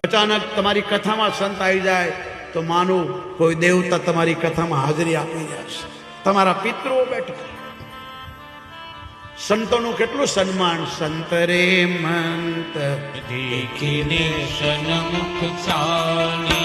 અચાનક તમારી કથામાં સંત આવી જાય તો માનો કોઈ દેવતા તમારી કથામાં હાજરી આપી જશે. તમારા પિતૃઓ બેઠા, સંતોનું કેટલું સન્માન. સંતરે મંત દેખીને સન્મુખ ચાલી